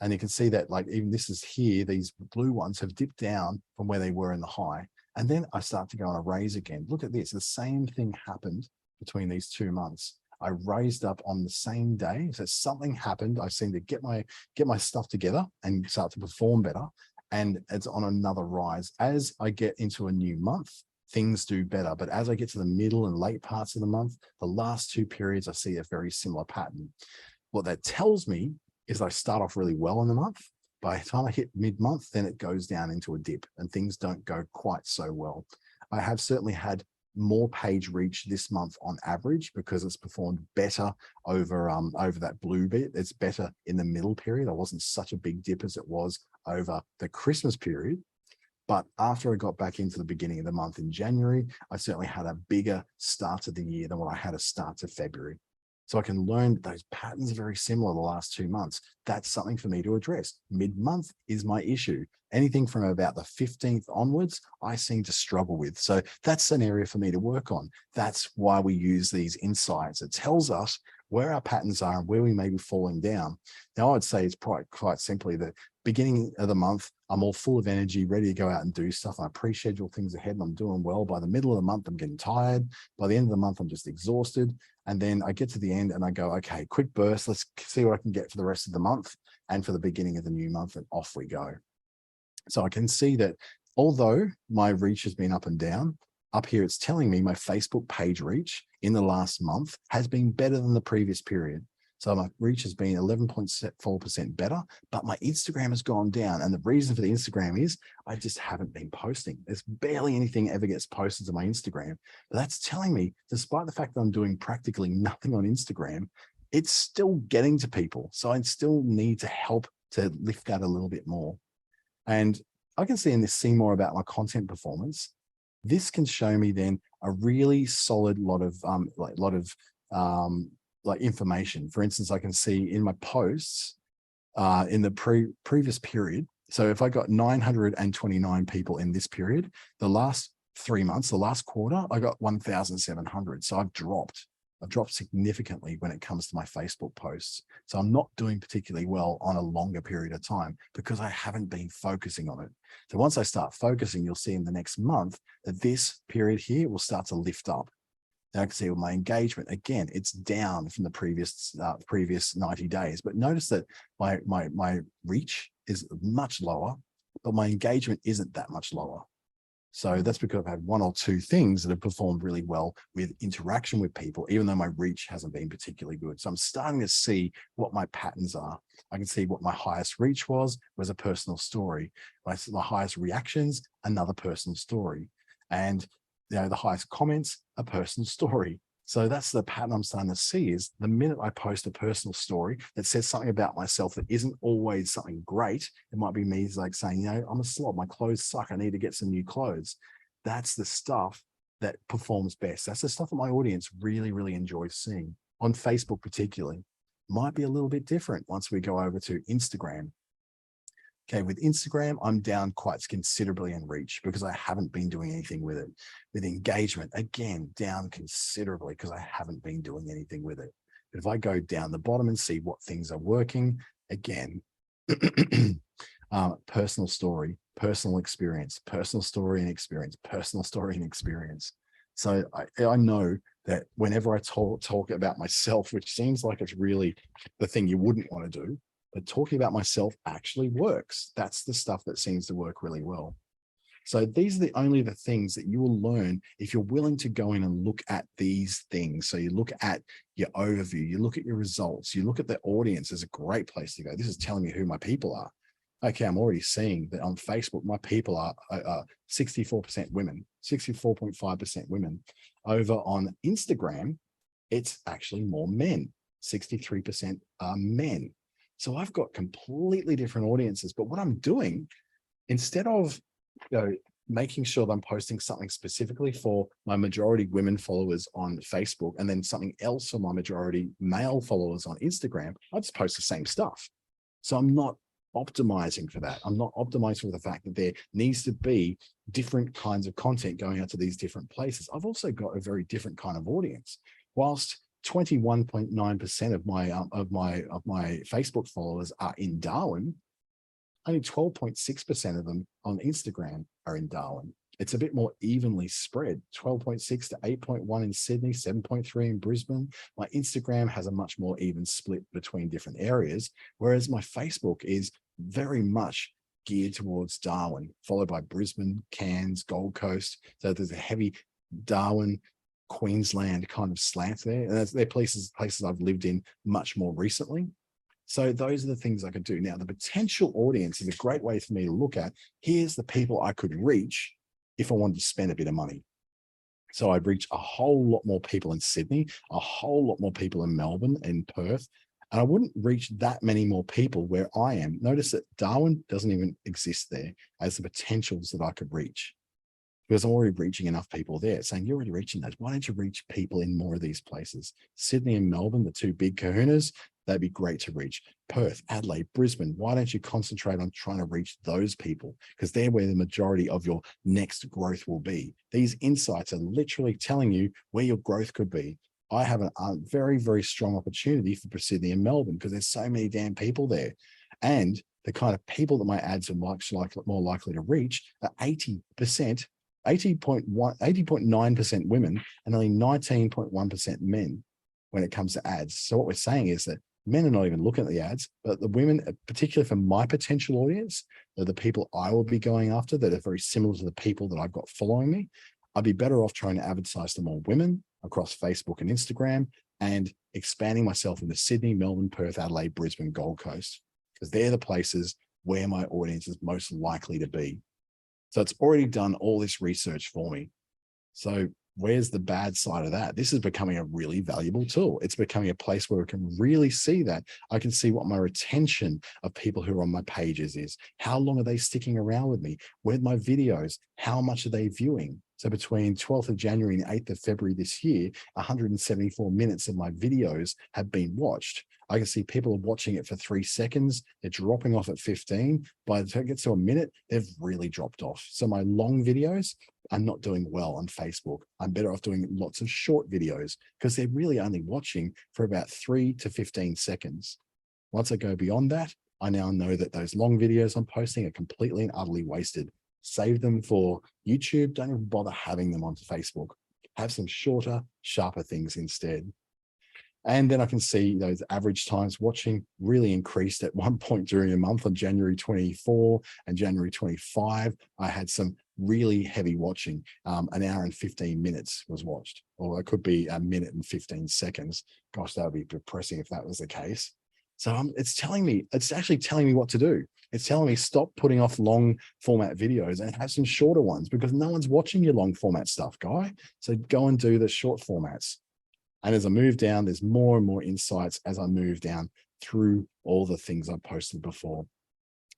And you can see that, like, even this is here, these blue ones have dipped down from where they were in the high. And then I start to go on a raise again. Look at this. The same thing happened between these 2 months. I raised up on the same day. So something happened. I seem to get my stuff together and start to perform better. And it's on another rise. As I get into a new month, things do better. But as I get to the middle and late parts of the month, the last 2 periods, I see a very similar pattern. What that tells me is I start off really well in the month. By the time I hit mid-month, then it goes down into a dip and things don't go quite so well. I have certainly had more page reach this month on average because it's performed better over that blue bit. It's better in the middle period. I wasn't such a big dip as it was over the Christmas period. But after I got back into the beginning of the month in January, I certainly had a bigger start to the year than what I had a start to February. So I can learn that those patterns are very similar the last 2 months. That's something for me to address. Mid-month is my issue. Anything from about the 15th onwards, I seem to struggle with. So that's an area for me to work on. That's why we use these insights. It tells us where our patterns are and where we may be falling down. Now, I'd say it's quite simply that beginning of the month, I'm all full of energy, ready to go out and do stuff. I pre-schedule things ahead and I'm doing well. By the middle of the month, I'm getting tired. By the end of the month, I'm just exhausted. And then I get to the end and I go, okay, quick burst. Let's see what I can get for the rest of the month and for the beginning of the new month, and off we go. So I can see that although my reach has been up and down, up here it's telling me my Facebook page reach in the last month has been better than the previous period. So my reach has been 11.4% better, but my Instagram has gone down. And the reason for the Instagram is I just haven't been posting. There's barely anything ever gets posted to my Instagram. But that's telling me, despite the fact that I'm doing practically nothing on Instagram, it's still getting to people. So I still need to help to lift that a little bit more. And I can see more about my content performance. This can show me then a really solid lot of information. For instance, I can see in my posts in the previous period. So if I got 929 people in this period, the last 3 months, the last quarter, I got 1,700. So I've dropped significantly when it comes to my Facebook posts. So I'm not doing particularly well on a longer period of time because I haven't been focusing on it. So once I start focusing, you'll see in the next month that this period here will start to lift up. Now I can see with my engagement, again, it's down from the previous 90 days, but notice that my reach is much lower, but my engagement isn't that much lower. So that's because I've had one or two things that have performed really well with interaction with people, even though my reach hasn't been particularly good. So I'm starting to see what my patterns are. I can see what my highest reach was a personal story. My highest reactions, another personal story. And the highest comments, a personal story. So that's the pattern I'm starting to see is the minute I post a personal story that says something about myself that isn't always something great, it might be me like saying, I'm a slob, my clothes suck, I need to get some new clothes. That's the stuff that performs best. That's the stuff that my audience really, really enjoys seeing. On Facebook particularly, might be a little bit different once we go over to Instagram. Okay, with Instagram, I'm down quite considerably in reach because I haven't been doing anything with it. With engagement, again, down considerably because I haven't been doing anything with it. But if I go down the bottom and see what things are working, again, personal story, personal experience, personal story and experience, personal story and experience. So I know that whenever I talk about myself, which seems like it's really the thing you wouldn't want to do, but talking about myself actually works. That's the stuff that seems to work really well. So these are only the things that you will learn if you're willing to go in and look at these things. So you look at your overview, you look at your results, you look at the audience is a great place to go. This is telling me who my people are. Okay, I'm already seeing that on Facebook, my people are 64% women, 64.5% women. Over on Instagram, it's actually more men, 63% are men. So I've got completely different audiences, but what I'm doing, instead of making sure that I'm posting something specifically for my majority women followers on Facebook and then something else for my majority male followers on Instagram, I just post the same stuff. So I'm not optimizing for that. I'm not optimizing for the fact that there needs to be different kinds of content going out to these different places. I've also got a very different kind of audience. Whilst 21.9% of my Facebook followers are in Darwin, only 12.6% of them on Instagram are in Darwin. It's a bit more evenly spread, 12.6 to 8.1 in Sydney, 7.3 in Brisbane. My Instagram has a much more even split between different areas, whereas my Facebook is very much geared towards Darwin, followed by Brisbane, Cairns, Gold Coast. So there's a heavy Darwin, Queensland kind of slant there. And they're places I've lived in much more recently. So those are the things I could do. Now, the potential audience is a great way for me to look at. Here's the people I could reach if I wanted to spend a bit of money. So I'd reach a whole lot more people in Sydney, a whole lot more people in Melbourne and Perth, and I wouldn't reach that many more people where I am. Notice that Darwin doesn't even exist there as the potentials that I could reach, because I'm already reaching enough people there. Saying you're already reaching those. Why don't you reach people in more of these places? Sydney and Melbourne, the two big kahunas, they'd be great to reach. Perth, Adelaide, Brisbane, why don't you concentrate on trying to reach those people? Because they're where the majority of your next growth will be. These insights are literally telling you where your growth could be. I have a very, very strong opportunity for Sydney and Melbourne because there's so many damn people there. And the kind of people that my ads are more likely to reach are 80%, 80.9% women and only 19.1% men when it comes to ads. So what we're saying is that men are not even looking at the ads, but the women, particularly for my potential audience, are the people I will be going after that are very similar to the people that I've got following me. I'd be better off trying to advertise to more women across Facebook and Instagram and expanding myself into Sydney, Melbourne, Perth, Adelaide, Brisbane, Gold Coast, because they're the places where my audience is most likely to be. So it's already done all this research for me. So where's the bad side of that? This is becoming a really valuable tool. It's becoming a place where I can really see that. I can see what my retention of people who are on my pages is. How long are they sticking around with me? Where are my videos? How much are they viewing? So between 12th of January and 8th of February this year, 174 minutes of my videos have been watched. I can see people are watching it for 3 seconds. They're dropping off at 15. By the time it gets to a minute, they've really dropped off. So my long videos are not doing well on Facebook. I'm better off doing lots of short videos because they're really only watching for about 3 to 15 seconds. Once I go beyond that, I now know that those long videos I'm posting are completely and utterly wasted. Save them for YouTube. Don't even bother having them onto Facebook. Have some shorter, sharper things instead. And then I can see those average times watching really increased at one point during a month on January 24 and January 25. I had some really heavy watching. An hour and 15 minutes was watched, or it could be a minute and 15 seconds. Gosh, that would be depressing if that was the case. So it's actually telling me what to do. It's telling me stop putting off long format videos and have some shorter ones, because no one's watching your long format stuff, guy. So go and do the short formats. And as I move down, there's more and more insights as I move down through all the things I posted before,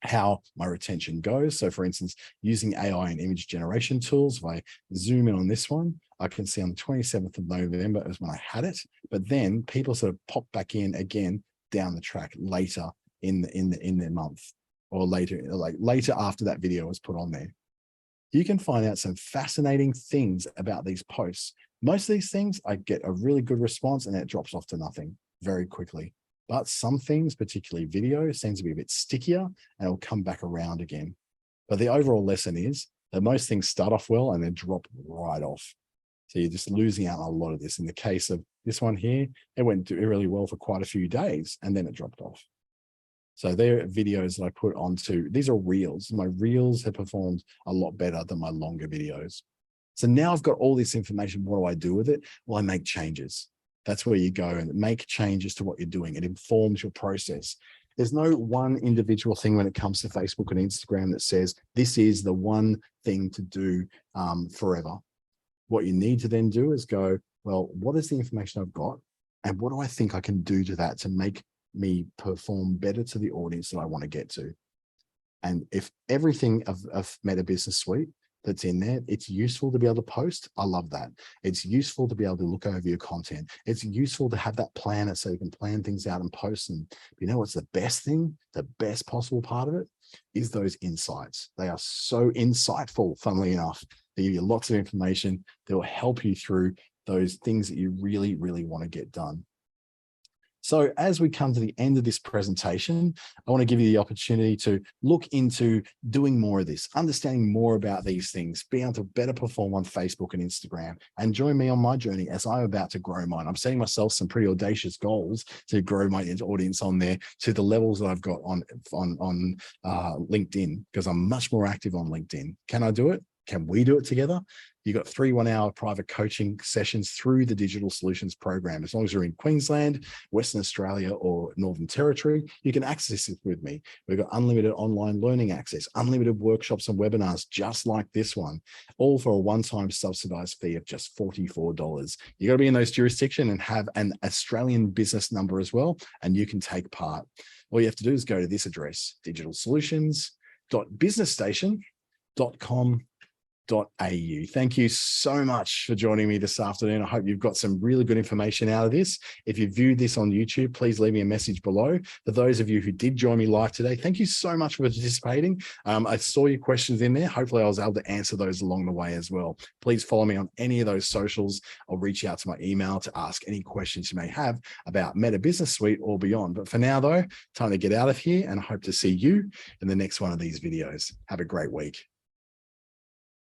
how my retention goes. So for instance, using AI and image generation tools, if I zoom in on this one, I can see on the 27th of November is when I had it, but then people sort of pop back in again down the track later in the month, or later after that video was put on there. You can find out some fascinating things about these posts. Most of these things, I get a really good response and it drops off to nothing very quickly. But some things, particularly video, seems to be a bit stickier and it'll come back around again. But the overall lesson is that most things start off well and then drop right off. So you're just losing out on a lot of this. In the case of this one here, it went really well for quite a few days and then it dropped off. So they're videos that I put onto, these are reels. My reels have performed a lot better than my longer videos. So now I've got all this information. What do I do with it? Well, I make changes. That's where you go and make changes to what you're doing. It informs your process. There's no one individual thing when it comes to Facebook and Instagram that says this is the one thing to do forever. What you need to then do is go, well, what is the information I've got? And what do I think I can do to that to make me perform better to the audience that I want to get to? And if everything of Meta Business Suite that's in there, it's useful to be able to post, I love that. It's useful to be able to look over your content. It's useful to have that planner so you can plan things out and post them. But you know what's the best thing? The best possible part of it is those insights. They are so insightful, funnily enough. They give you lots of information that will help you through those things that you really, really want to get done. So as we come to the end of this presentation, I want to give you the opportunity to look into doing more of this, understanding more about these things, being able to better perform on Facebook and Instagram, and join me on my journey as I'm about to grow mine. I'm setting myself some pretty audacious goals to grow my audience on there to the levels that I've got on LinkedIn, because I'm much more active on LinkedIn. Can I do it? Can we do it together? You've got 3 one-hour private coaching sessions through the Digital Solutions Program. As long as you're in Queensland, Western Australia, or Northern Territory, you can access it with me. We've got unlimited online learning access, unlimited workshops and webinars just like this one, all for a one-time subsidized fee of just $44. You got to be in those jurisdictions and have an Australian business number as well, and you can take part. All you have to do is go to this address, digitalsolutions.businessstation.com.au. Thank you so much for joining me this afternoon. I hope you've got some really good information out of this. If you viewed this on YouTube, please leave me a message below. For those of you who did join me live today, thank you so much for participating. I saw your questions in there. Hopefully I was able to answer those along the way as well. Please follow me on any of those socials. I'll reach out to my email to ask any questions you may have about Meta Business Suite or beyond. But for now though, time to get out of here, and I hope to see you in the next one of these videos. Have a great week.